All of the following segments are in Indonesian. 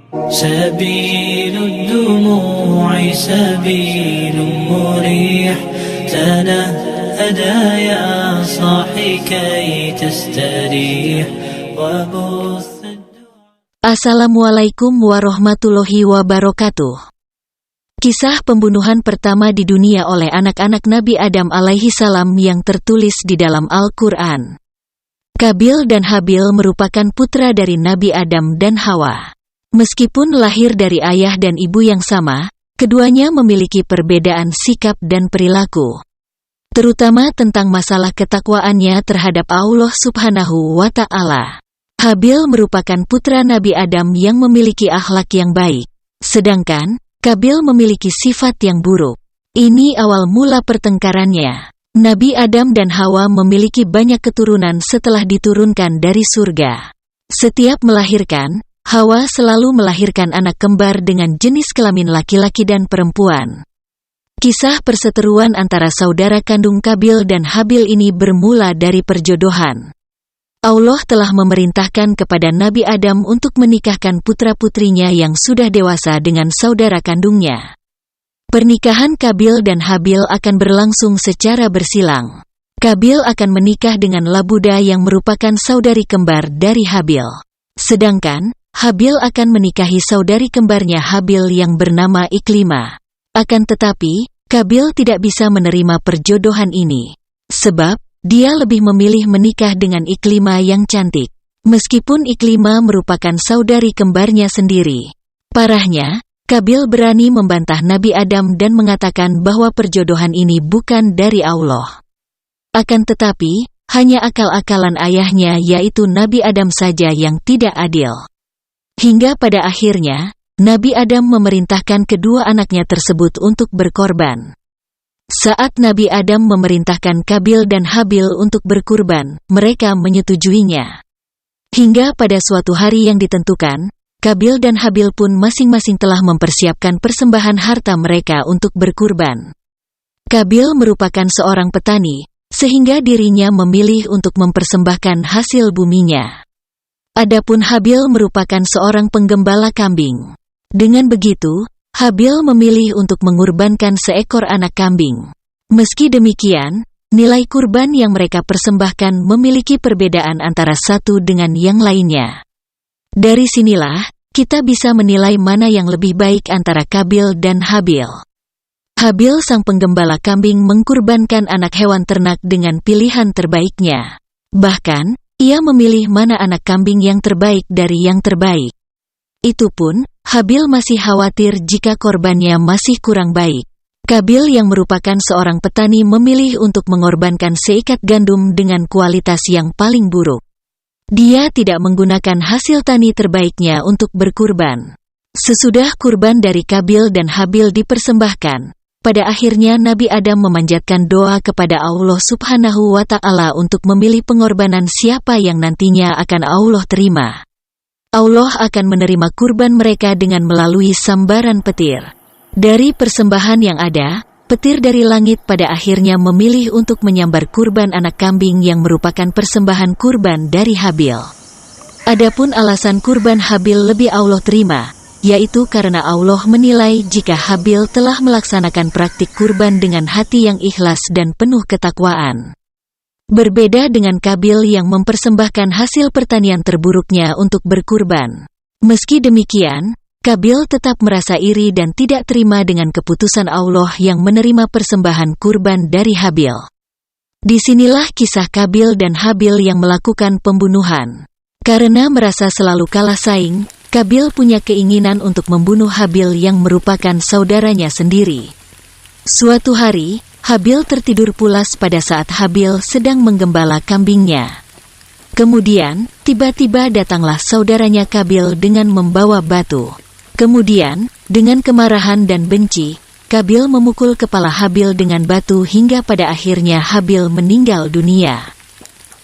سبيل الدموع سبيل مريح تنهدى يا صاحي كي تستريح وبث. Assalamualaikum warahmatullahi wabarakatuh. Kisah pembunuhan pertama di dunia oleh anak-anak Nabi Adam alaihi salam yang tertulis di dalam Al-Quran. Qabil dan Habil merupakan putra dari Nabi Adam dan Hawa. Meskipun lahir dari ayah dan ibu yang sama, keduanya memiliki perbedaan sikap dan perilaku. Terutama tentang masalah ketakwaannya terhadap Allah Subhanahu wa Ta'ala. Habil merupakan putra Nabi Adam yang memiliki akhlak yang baik. Sedangkan Qabil memiliki sifat yang buruk. Ini awal mula pertengkarannya. Nabi Adam dan Hawa memiliki banyak keturunan setelah diturunkan dari surga. Setiap melahirkan, Hawa selalu melahirkan anak kembar dengan jenis kelamin laki-laki dan perempuan. Kisah perseteruan antara saudara kandung Qabil dan Habil ini bermula dari perjodohan. Allah telah memerintahkan kepada Nabi Adam untuk menikahkan putra-putrinya yang sudah dewasa dengan saudara kandungnya. Pernikahan Qabil dan Habil akan berlangsung secara bersilang. Qabil akan menikah dengan Labuda yang merupakan saudari kembar dari Habil. Sedangkan, Habil akan menikahi saudari kembarnya Habil yang bernama Iklima. Akan tetapi, Qabil tidak bisa menerima perjodohan ini. Sebab, dia lebih memilih menikah dengan Iklima yang cantik. Meskipun Iklima merupakan saudari kembarnya sendiri. Parahnya, Qabil berani membantah Nabi Adam dan mengatakan bahwa perjodohan ini bukan dari Allah. Akan tetapi, hanya akal-akalan ayahnya yaitu Nabi Adam saja yang tidak adil. Hingga pada akhirnya, Nabi Adam memerintahkan kedua anaknya tersebut untuk berkorban. Saat Nabi Adam memerintahkan Qabil dan Habil untuk berkurban, mereka menyetujuinya. Hingga pada suatu hari yang ditentukan, Qabil dan Habil pun masing-masing telah mempersiapkan persembahan harta mereka untuk berkurban. Qabil merupakan seorang petani, sehingga dirinya memilih untuk mempersembahkan hasil buminya. Adapun Habil merupakan seorang penggembala kambing. Dengan begitu, Habil memilih untuk mengorbankan seekor anak kambing. Meski demikian, nilai kurban yang mereka persembahkan memiliki perbedaan antara satu dengan yang lainnya. Dari sinilah, kita bisa menilai mana yang lebih baik antara Qabil dan Habil. Habil sang penggembala kambing mengkurbankan anak hewan ternak dengan pilihan terbaiknya. Bahkan, ia memilih mana anak kambing yang terbaik dari yang terbaik. Itu pun, Habil masih khawatir jika korbannya masih kurang baik. Qabil yang merupakan seorang petani memilih untuk mengorbankan seikat gandum dengan kualitas yang paling buruk. Dia tidak menggunakan hasil tani terbaiknya untuk berkurban. Sesudah kurban dari Qabil dan Habil dipersembahkan, pada akhirnya Nabi Adam memanjatkan doa kepada Allah Subhanahu wa Ta'ala untuk memilih pengorbanan siapa yang nantinya akan Allah terima. Allah akan menerima kurban mereka dengan melalui sambaran petir. Dari persembahan yang ada, petir dari langit pada akhirnya memilih untuk menyambar kurban anak kambing yang merupakan persembahan kurban dari Habil. Adapun alasan kurban Habil lebih Allah terima, yaitu karena Allah menilai jika Habil telah melaksanakan praktik kurban dengan hati yang ikhlas dan penuh ketakwaan. Berbeda dengan Qabil yang mempersembahkan hasil pertanian terburuknya untuk berkurban. Meski demikian, Qabil tetap merasa iri dan tidak terima dengan keputusan Allah yang menerima persembahan kurban dari Habil. Disinilah kisah Qabil dan Habil yang melakukan pembunuhan. Karena merasa selalu kalah saing, Qabil punya keinginan untuk membunuh Habil yang merupakan saudaranya sendiri. Suatu hari, Habil tertidur pulas pada saat Habil sedang menggembala kambingnya. Kemudian, tiba-tiba datanglah saudaranya Qabil dengan membawa batu. Kemudian, dengan kemarahan dan benci, Qabil memukul kepala Habil dengan batu hingga pada akhirnya Habil meninggal dunia.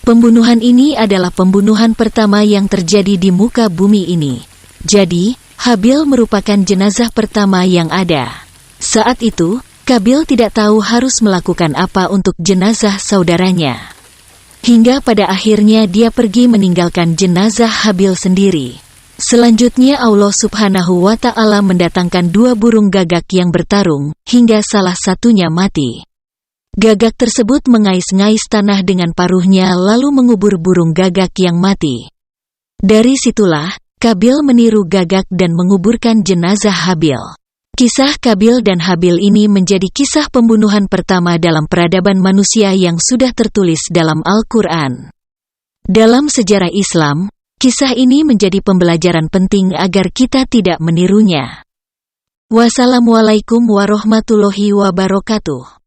Pembunuhan ini adalah pembunuhan pertama yang terjadi di muka bumi ini. Jadi, Habil merupakan jenazah pertama yang ada. Saat itu, Qabil tidak tahu harus melakukan apa untuk jenazah saudaranya. Hingga pada akhirnya dia pergi meninggalkan jenazah Habil sendiri. Selanjutnya Allah Subhanahu wa Ta'ala mendatangkan 2 burung gagak yang bertarung, hingga salah satunya mati. Gagak tersebut mengais-ngais tanah dengan paruhnya lalu mengubur burung gagak yang mati. Dari situlah, Kabil meniru gagak dan menguburkan jenazah Habil. Kisah Kabil dan Habil ini menjadi kisah pembunuhan pertama dalam peradaban manusia yang sudah tertulis dalam Al-Quran. Dalam sejarah Islam, kisah ini menjadi pembelajaran penting agar kita tidak menirunya. Wassalamualaikum warahmatullahi wabarakatuh.